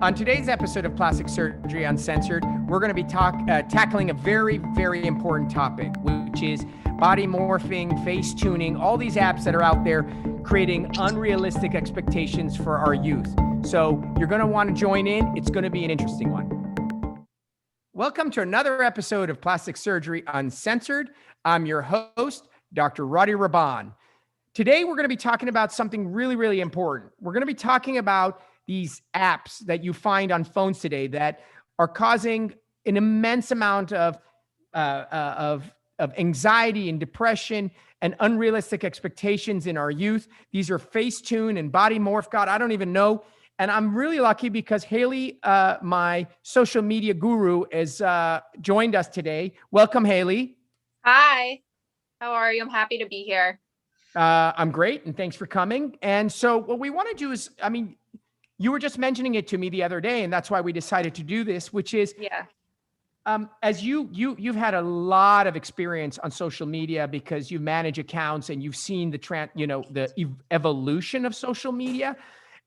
On today's episode of Plastic Surgery Uncensored, we're going to be tackling a very, very important topic, which is body morphing, face tuning, all these apps that are out there creating unrealistic expectations for our youth. So you're going to want to join in. It's going to be an interesting one. Welcome to another episode of Plastic Surgery Uncensored. I'm your host, Dr. Rahban. Today, we're going to be talking about something really, really important. We're going to be talking about these apps that you find on phones today that are causing an immense amount of anxiety and depression and unrealistic expectations in our youth. These are Facetune and Body Morph. God, I don't even know. And I'm really lucky because Haley, my social media guru, has joined us today. Welcome, Haley. Hi. How are you? I'm happy to be here. I'm great, and thanks for coming. And so what we want to do is, you were just mentioning it to me the other day, and that's why we decided to do this, which is, as you've had a lot of experience on social media because you manage accounts and you've seen the evolution of social media.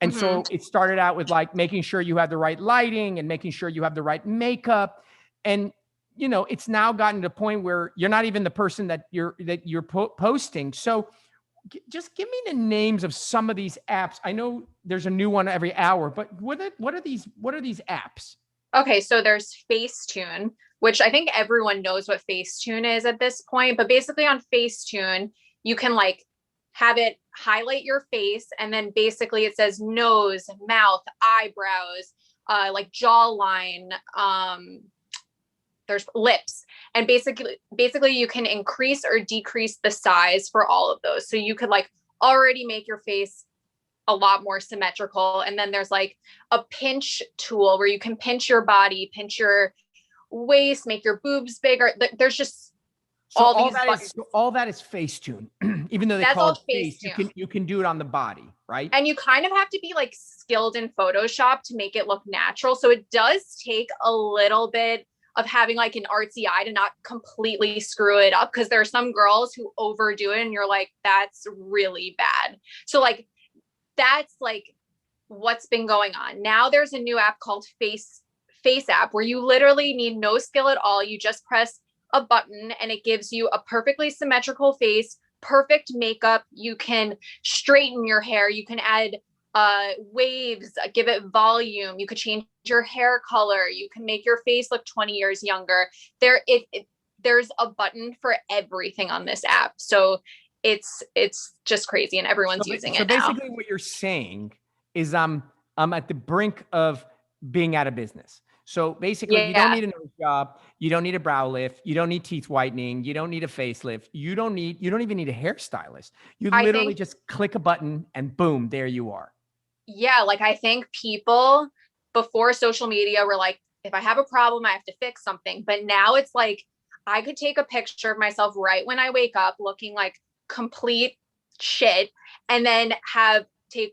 And so it started out with like making sure you have the right lighting and making sure you have the right makeup. And, it's now gotten to a point where you're not even the person that you're posting. So just give me the names of some of these apps. I know there's a new one every hour, but what are these apps? Okay, so there's Facetune, which I think everyone knows what Facetune is at this point. But basically on Facetune, you can like have it highlight your face, and then basically it says nose, mouth, eyebrows, like jawline, there's lips, and basically you can increase or decrease the size for all of those. So you could like already make your face a lot more symmetrical. And then there's like a pinch tool where you can pinch your body, pinch your waist, make your boobs bigger. There's just all that is Facetune. Even though they call it face, you can do it on the body, right? And you kind of have to be like skilled in Photoshop to make it look natural. So it does take a little bit of having like an artsy eye to not completely screw it up, because there are some girls who overdo it and you're like, that's really bad. So like, that's like what's been going on. Now there's a new app called Face app where you literally need no skill at all. You just press a button and it gives you a perfectly symmetrical face, perfect makeup. You can straighten your hair. You can add waves, give it volume. You could change your hair color. You can make your face look 20 years younger. There's a button for everything on this app. So it's just crazy, and everyone's using it now. So basically what you're saying is I'm at the brink of being out of business. So basically you don't need a nose job. You don't need a brow lift. You don't need teeth whitening. You don't need a facelift. You don't even need a hairstylist. You literally just click a button and boom, there you are. Yeah. Like I think people before social media were like, if I have a problem, I have to fix something. But now it's like, I could take a picture of myself right when I wake up looking like complete shit, and then take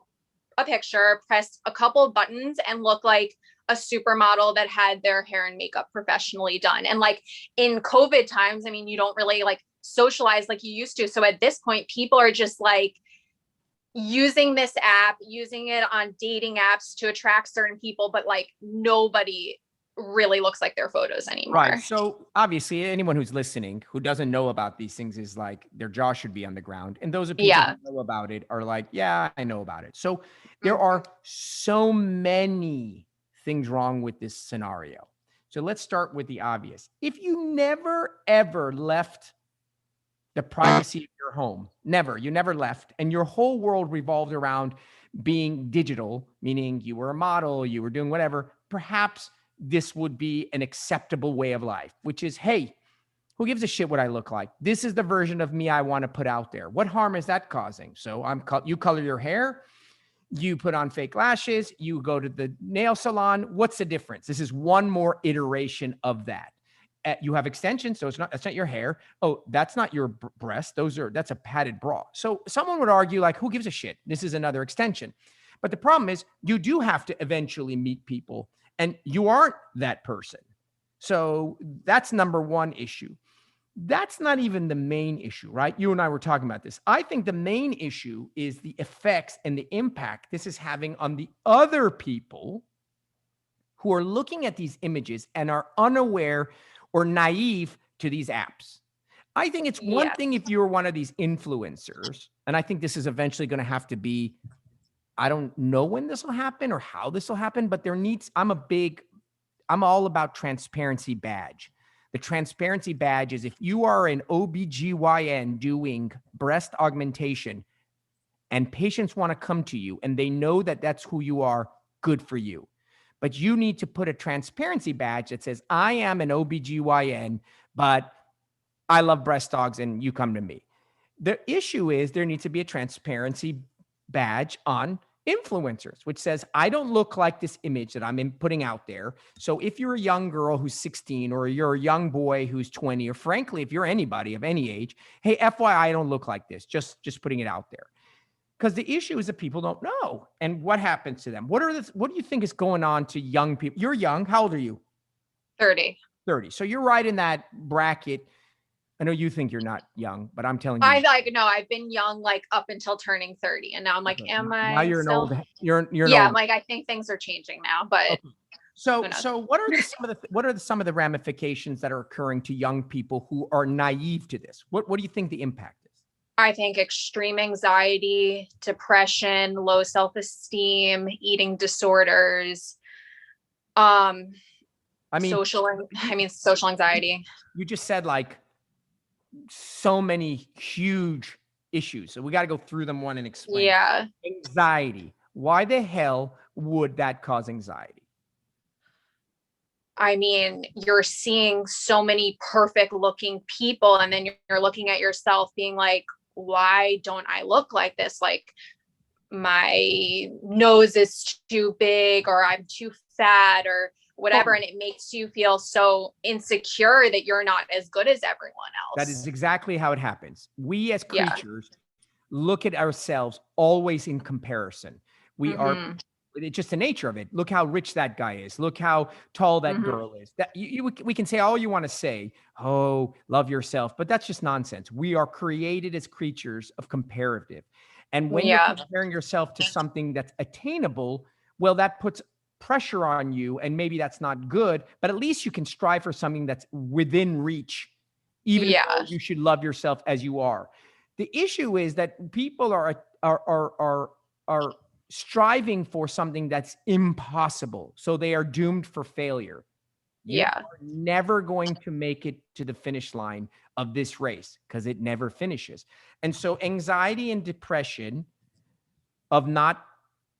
a picture, press a couple of buttons, and look like a supermodel that had their hair and makeup professionally done. And like in COVID times, you don't really like socialize like you used to. So at this point, people are just like using this app, using it on dating apps to attract certain people, but like nobody really looks like their photos anymore. Right. So obviously anyone who's listening who doesn't know about these things is like their jaw should be on the ground. And those of people who know about it are like, yeah, I know about it. So there are so many things wrong with this scenario. So let's start with the obvious. If you never, ever left the privacy of your home, you never left, and your whole world revolved around being digital, meaning you were a model, you were doing whatever, perhaps this would be an acceptable way of life, which is, hey, who gives a shit what I look like? This is the version of me I want to put out there. What harm is that causing? So you color your hair, you put on fake lashes, you go to the nail salon. What's the difference? This is one more iteration of that. You have extensions, so that's not your hair. Oh, that's not your breast. That's a padded bra. So someone would argue like, who gives a shit? This is another extension. But the problem is you do have to eventually meet people, and you aren't that person. So that's number one issue. That's not even the main issue, right? You and I were talking about this. I think the main issue is the effects and the impact this is having on the other people who are looking at these images and are unaware or naive to these apps. I think it's one thing if you're one of these influencers, and I think this is eventually going to have to be, I don't know when this will happen or how this will happen, but I'm all about transparency badge. The transparency badge is if you are an OBGYN doing breast augmentation and patients want to come to you and they know that that's who you are, good for you. But you need to put a transparency badge that says, I am an OBGYN, but I love breast dogs and you come to me. The issue is there needs to be a transparency badge on influencers, which says, I don't look like this image that I'm putting out there. So if you're a young girl who's 16 or you're a young boy who's 20, or frankly, if you're anybody of any age, hey, FYI, I don't look like this. Just putting it out there. Because the issue is that people don't know. And what happens to them? What do you think is going on to young people? You're young. How old are you? 30. 30. So you're right in that bracket. I know you think you're not young, but I'm telling you. I've been young like up until turning 30. And now I'm like, am I? Now you're still? You're yeah, I'm like, I think things are changing now, but. Okay. So what are some of the ramifications that are occurring to young people who are naive to this? What do you think the impact is? I think extreme anxiety, depression, low self-esteem, eating disorders, social anxiety. You just said like so many huge issues. So we got to go through them one and explain. Yeah. Anxiety. Why the hell would that cause anxiety? I mean, you're seeing so many perfect looking people and then you're looking at yourself being like, why don't I look like this? Like my nose is too big or I'm too fat or whatever. And it makes you feel so insecure that you're not as good as everyone else. That is exactly how it happens. We as creatures look at ourselves always in comparison. We are, it's just the nature of it. Look how rich that guy is. Look how tall that girl is. That we can say all you want to say, oh, love yourself, but that's just nonsense. We are created as creatures of comparative. And when you're comparing yourself to something that's attainable, well, that puts pressure on you, and maybe that's not good, but at least you can strive for something that's within reach, even though you should love yourself as you are. The issue is that people are striving for something that's impossible, so they are doomed for failure. You are never going to make it to the finish line of this race because it never finishes. And so anxiety and depression of not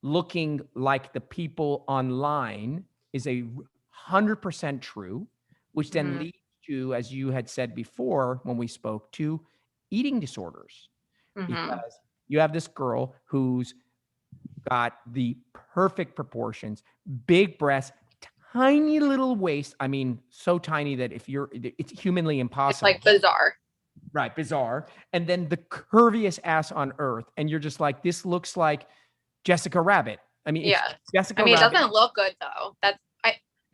looking like the people online is 100% true, which then leads to, as you had said before when we spoke, to eating disorders. Because you have this girl who's got the perfect proportions, big breasts, tiny little waist. I mean, so tiny that it's humanly impossible. It's like bizarre. Right, bizarre. And then the curviest ass on earth. And you're just like, this looks like Jessica Rabbit. I mean, Jessica Rabbit. It doesn't look good though.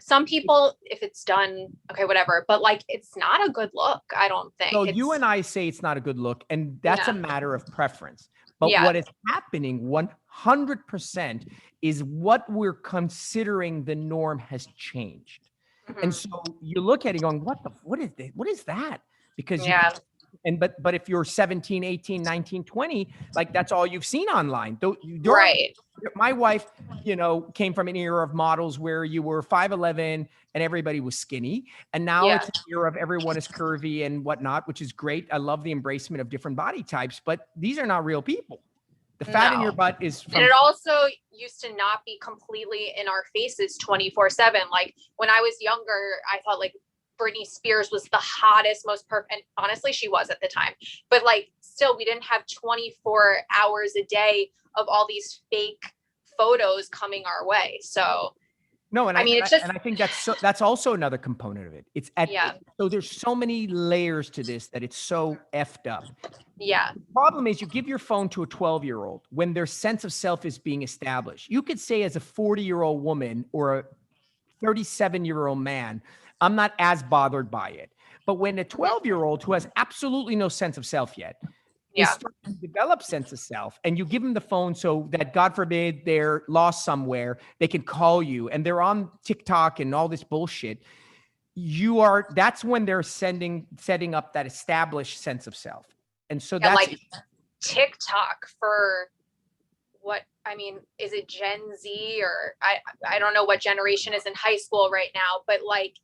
Some people, if it's done, okay, whatever. But like, it's not a good look. I don't think. So you and I say it's not a good look, and that's a matter of preference. But what is happening 100% is what we're considering the norm has changed. And so you look at it going, what is that? Because but if you're 17, 18, 19, 20, like that's all you've seen online. Right. My wife, came from an era of models where you were 5'11" and everybody was skinny. And now it's an era of everyone is curvy and whatnot, which is great. I love the embracement of different body types, but these are not real people. The fat in your butt is and it also used to not be completely in our faces 24/7. Like when I was younger, I thought like Britney Spears was the hottest, most perfect. And honestly, she was at the time. But like still, we didn't have 24 hours a day of all these fake photos coming our way. So no, and I think that's also another component of it. So there's so many layers to this that it's so effed up. Yeah. The problem is you give your phone to a 12-year-old when their sense of self is being established. You could say as a 40-year-old woman or a 37-year-old man, I'm not as bothered by it. But when a 12-year-old who has absolutely no sense of self yet is start to develop sense of self, and you give them the phone so that, God forbid, they're lost somewhere, they can call you, and they're on TikTok and all this bullshit. That's when they're setting up that established sense of self. And so that's like TikTok for what, I mean, is it Gen Z, or I don't know what generation is in high school right now, but like,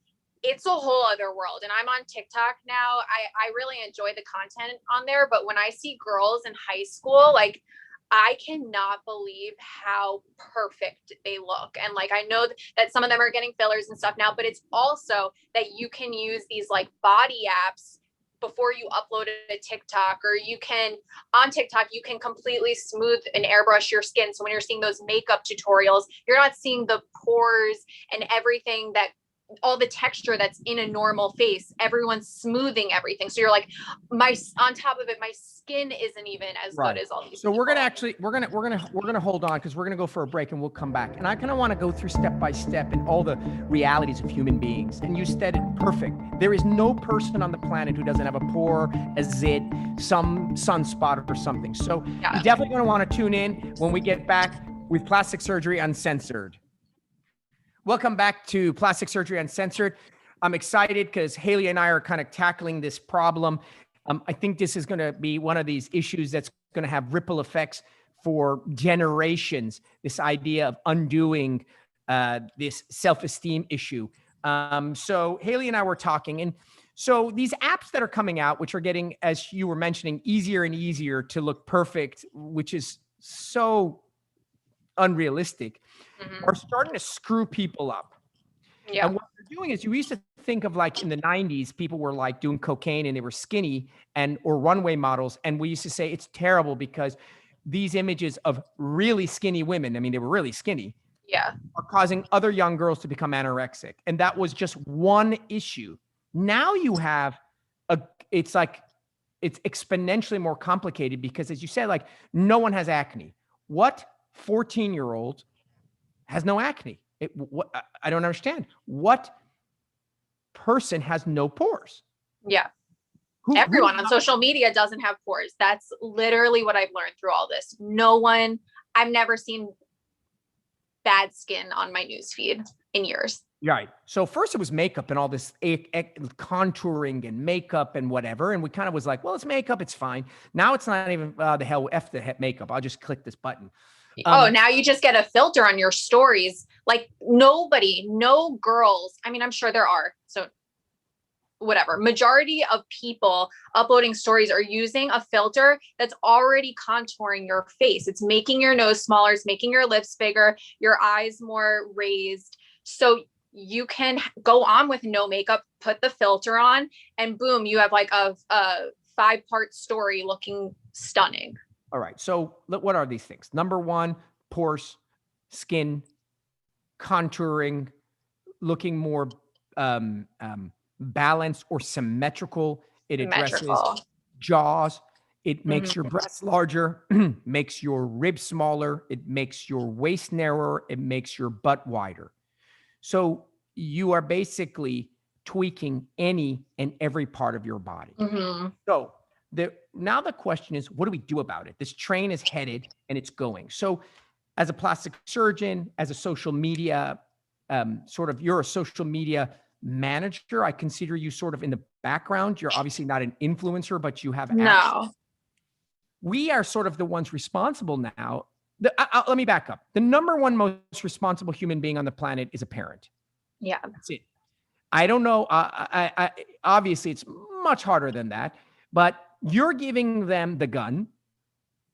it's a whole other world. And I'm on TikTok now. I really enjoy the content on there, but when I see girls in high school, like, I cannot believe how perfect they look. And like, I know that some of them are getting fillers and stuff now, but it's also that you can use these like body apps before you upload it to TikTok, or you can, on TikTok, you can completely smooth and airbrush your skin. So when you're seeing those makeup tutorials, you're not seeing the pores and everything, that all the texture that's in a normal face. Everyone's smoothing everything. So you're like, on top of it, my skin isn't even as good as all these. So we're gonna hold on, because we're gonna go for a break and we'll come back. And I kind of want to go through step by step in all the realities of human beings. And you said it perfect. There is no person on the planet who doesn't have a pore, a zit, some sunspot or something. So you're definitely gonna want to tune in when we get back with Plastic Surgery Uncensored. Welcome back to Plastic Surgery Uncensored. I'm excited because Haley and I are kind of tackling this problem. I think this is going to be one of these issues that's going to have ripple effects for generations, this idea of undoing this self-esteem issue. So Haley and I were talking, and so these apps that are coming out, which are getting, as you were mentioning, easier and easier to look perfect, which is so unrealistic, are starting to screw people up. And what they're doing is, you used to think of like in the 90s, people were like doing cocaine and they were skinny or runway models. And we used to say it's terrible because these images of really skinny women, I mean, they were really skinny, are causing other young girls to become anorexic. And that was just one issue. Now you have it's exponentially more complicated, because as you said, like, no one has acne. What 14-year-old has no acne? I don't understand. What person has no pores? Everyone on social media doesn't have pores. That's literally what I've learned through all this. I've never seen bad skin on my newsfeed in years. Right. So first it was makeup and all this contouring and makeup and whatever. And we kind of was like, well, it's makeup, it's fine. Now it's not even F the makeup. I'll just click this button. Now you just get a filter on your stories. Like no girls. I mean, I'm sure there are. So whatever. Majority of people uploading stories are using a filter that's already contouring your face. It's making your nose smaller. It's making your lips bigger, your eyes more raised. So you can go on with no makeup, put the filter on, and boom, you have like a 5-part story looking stunning. All right. So what are these things? Number one, pores, skin, contouring, looking more balanced or symmetrical. It addresses jaws. It makes your breasts larger, makes your ribs smaller. It makes your waist narrower. It makes your butt wider. So you are basically tweaking any and every part of your body. So now the question is, what do we do about it? This train is headed and it's going. So as a plastic surgeon, as a social media, you're a social media manager. I consider you sort of in the background. You're obviously not an influencer, but you have action. We are sort of the ones responsible now. Let me back up. The number one most responsible human being on the planet is a parent. Yeah. That's it. I don't know. I obviously it's much harder than that, but you're giving them the gun.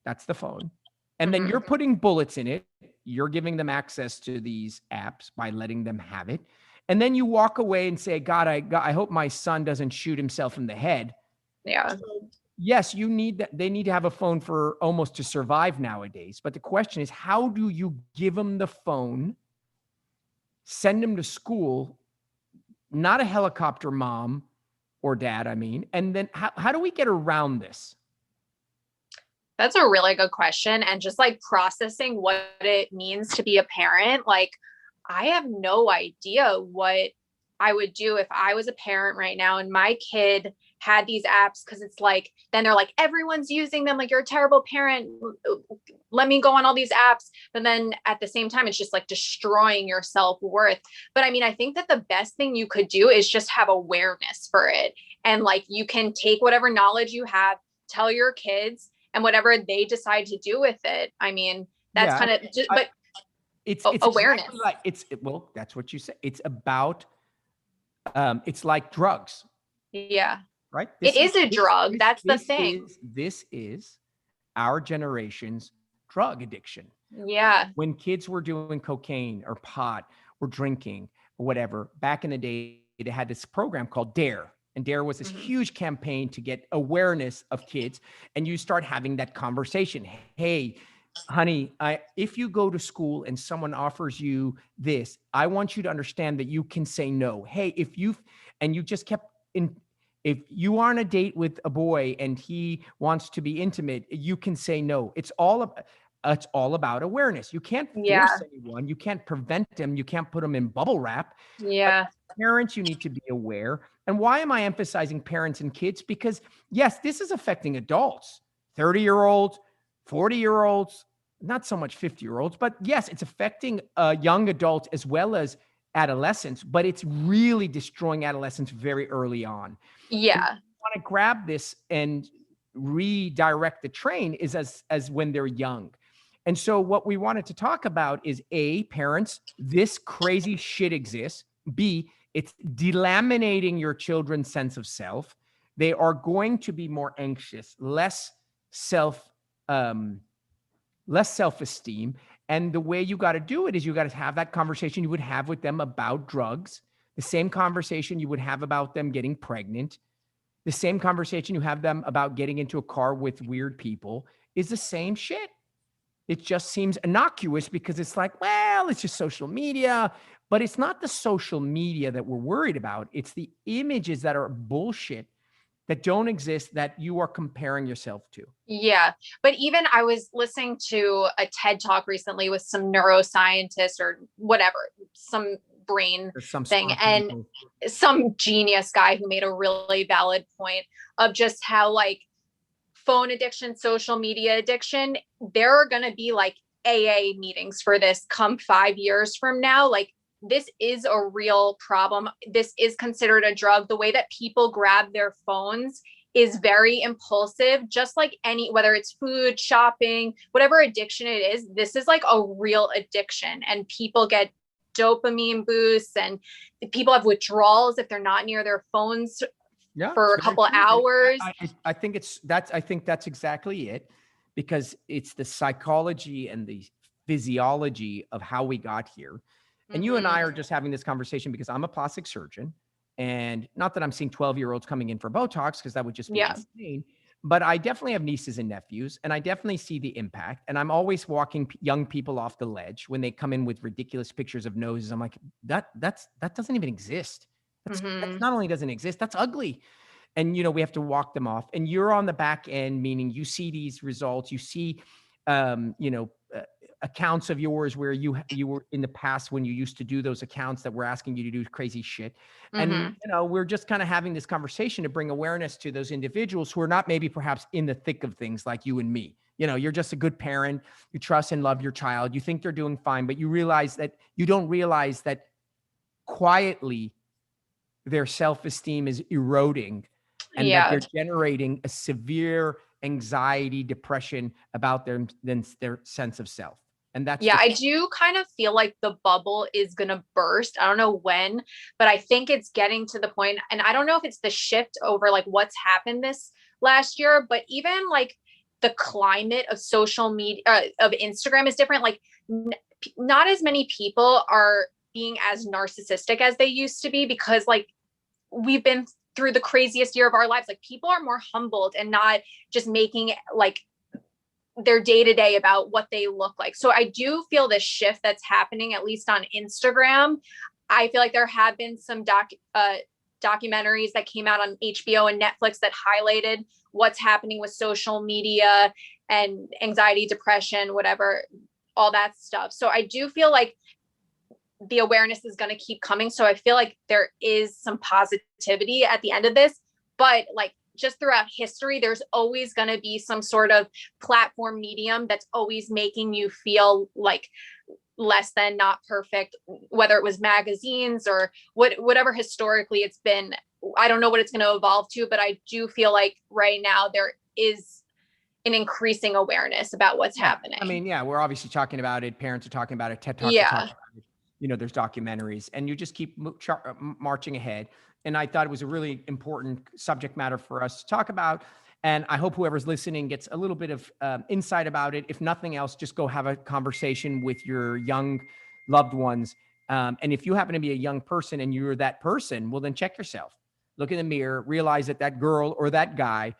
That's the phone. And then you're putting bullets in it. You're giving them access to these apps by letting them have it. And then you walk away and say, God, I hope my son doesn't shoot himself in the head. Yeah. So, yes, you need that. They need to have a phone for almost to survive nowadays. But the question is, how do you give them the phone, send them to school, not a helicopter mom or dad, I mean, and then how do we get around this? That's a really good question. And just like processing what it means to be a parent, like I have no idea what I would do if I was a parent right now and my kid had these apps because it's like, then they're like, everyone's using them. Like, you're a terrible parent. Let me go on all these apps. But then at the same time, it's just like destroying your self-worth. But I mean, I think that the best thing you could do is just have awareness for it. And like, you can take whatever knowledge you have, tell your kids, and whatever they decide to do with it. I mean, that's kind of just, but it's awareness. Exactly like well, that's what you say. It's about, it's like drugs. Yeah. Right? It is a drug. That's the thing. This is our generation's drug addiction. Yeah. When kids were doing cocaine or pot or drinking or whatever, back in the day, they had this program called DARE. And DARE was this huge campaign to get awareness of kids. And you start having that conversation. Hey, honey, if you go to school and someone offers you this, I want you to understand that you can say no. Hey, and you just kept if you are on a date with a boy and he wants to be intimate, you can say no. It's all about awareness. You can't force anyone. You can't prevent them. You can't put them in bubble wrap. Yeah. But parents, you need to be aware. And why am I emphasizing parents and kids? Because yes, this is affecting adults, 30-year-olds, 40-year-olds, not so much 50-year-olds, but yes, it's affecting young adults as well as adolescents, but it's really destroying adolescents very early on. Yeah. Want to grab this and redirect the train is as when they're young. And so what we wanted to talk about is A, parents, this crazy shit exists. B, it's delaminating your children's sense of self. They are going to be more anxious, less self-esteem. And the way you got to do it is you got to have that conversation you would have with them about drugs, the same conversation you would have about them getting pregnant, the same conversation you have them about getting into a car with weird people is the same shit. It just seems innocuous because it's like, well, it's just social media, but it's not the social media that we're worried about. It's the images that are bullshit that don't exist that you are comparing yourself to. Yeah. But even I was listening to a TED talk recently with some neuroscientists or whatever, some brain thing, and some genius guy who made a really valid point of just how like phone addiction, social media addiction, there are going to be like AA meetings for this come 5 years from now. Like, this is a real problem. This is considered a drug. The way that people grab their phones is very impulsive, just like whether it's food, shopping, whatever addiction it is, this is like a real addiction. And people get dopamine boosts and people have withdrawals if they're not near their phones for a couple of hours. I think that's exactly it, because it's the psychology and the physiology of how we got here. And you and I are just having this conversation because I'm a plastic surgeon, and not that I'm seeing 12-year-olds coming in for Botox, because that would just be insane. But I definitely have nieces and nephews, and I definitely see the impact. And I'm always walking young people off the ledge when they come in with ridiculous pictures of noses. I'm like, that doesn't even exist. That's not only doesn't exist, that's ugly. And, we have to walk them off. And you're on the back end, meaning you see these results, you see, accounts of yours where you were in the past when you used to do those accounts that were asking you to do crazy shit. And, we're just kind of having this conversation to bring awareness to those individuals who are not maybe perhaps in the thick of things like you and me. You're just a good parent. You trust and love your child. You think they're doing fine, but you don't realize that quietly their self-esteem is eroding and that they're generating a severe anxiety, depression about their sense of self. And that's I do kind of feel like the bubble is going to burst. I don't know when, but I think it's getting to the point, and I don't know if it's the shift over like what's happened this last year, but even like the climate of social media, of Instagram is different. Like not as many people are being as narcissistic as they used to be, because like we've been through the craziest year of our lives. Like, people are more humbled and not just making like their day-to-day about what they look like. So I do feel this shift that's happening, at least on Instagram. I feel like there have been some documentaries that came out on HBO and Netflix that highlighted what's happening with social media and anxiety, depression, whatever, all that stuff. So I do feel like the awareness is going to keep coming. So I feel like there is some positivity at the end of this, but like just throughout history, there's always going to be some sort of platform medium that's always making you feel like less than, not perfect, whether it was magazines or whatever historically it's been. I don't know what it's going to evolve to, but I do feel like right now there is an increasing awareness about what's happening. I mean, we're obviously talking about it. Parents are talking about it. TED Talks are talking about it. You know, there's documentaries, and you just keep marching ahead. And I thought it was a really important subject matter for us to talk about. And I hope whoever's listening gets a little bit of insight about it. If nothing else, just go have a conversation with your young loved ones. And if you happen to be a young person and you're that person, well, then check yourself. Look in the mirror, realize that that girl or that guy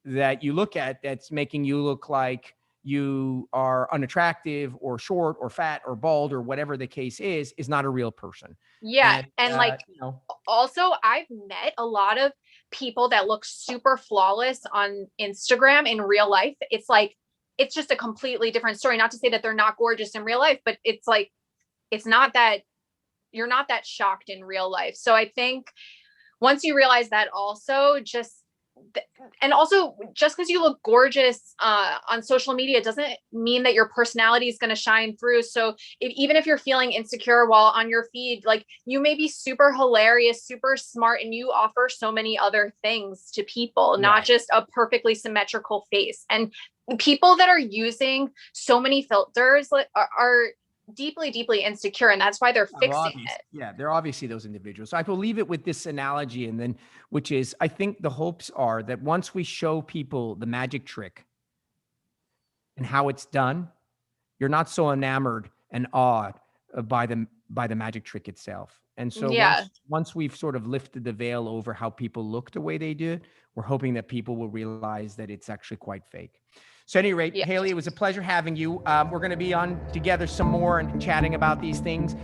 that you look at that's making you look like you are unattractive or short or fat or bald or whatever the case is not a real person. Yeah. And like, you know, also I've met a lot of people that look super flawless on Instagram. In real life, it's like, it's just a completely different story. Not to say that they're not gorgeous in real life, but it's like, it's not that you're not that shocked in real life. So I think once you realize that, also just because you look gorgeous on social media doesn't mean that your personality is going to shine through. So even if you're feeling insecure while on your feed, like, you may be super hilarious, super smart, and you offer so many other things to people, not just a perfectly symmetrical face. And people that are using so many filters are deeply, deeply insecure, and that's why they're fixing it. Yeah, they're obviously those individuals. So I will leave it with this analogy, and then, which is, I think the hopes are that once we show people the magic trick and how it's done, you're not so enamored and awed by the magic trick itself. And so once we've sort of lifted the veil over how people look the way they do, we're hoping that people will realize that it's actually quite fake. So at any rate, Haley, it was a pleasure having you. We're going to be on together some more and chatting about these things.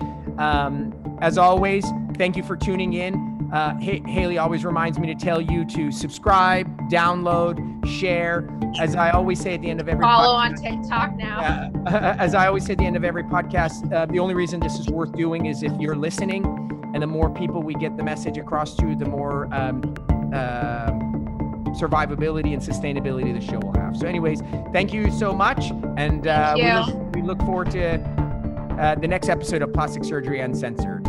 As always, thank you for tuning in. Haley always reminds me to tell you to subscribe, download, share. As I always say at the end of every follow on TikTok now. As I always say at the end of every podcast, the only reason this is worth doing is if you're listening, and the more people we get the message across to, the more survivability and sustainability the show will have. So anyways, thank you so much. And we look forward to the next episode of Plastic Surgery Uncensored.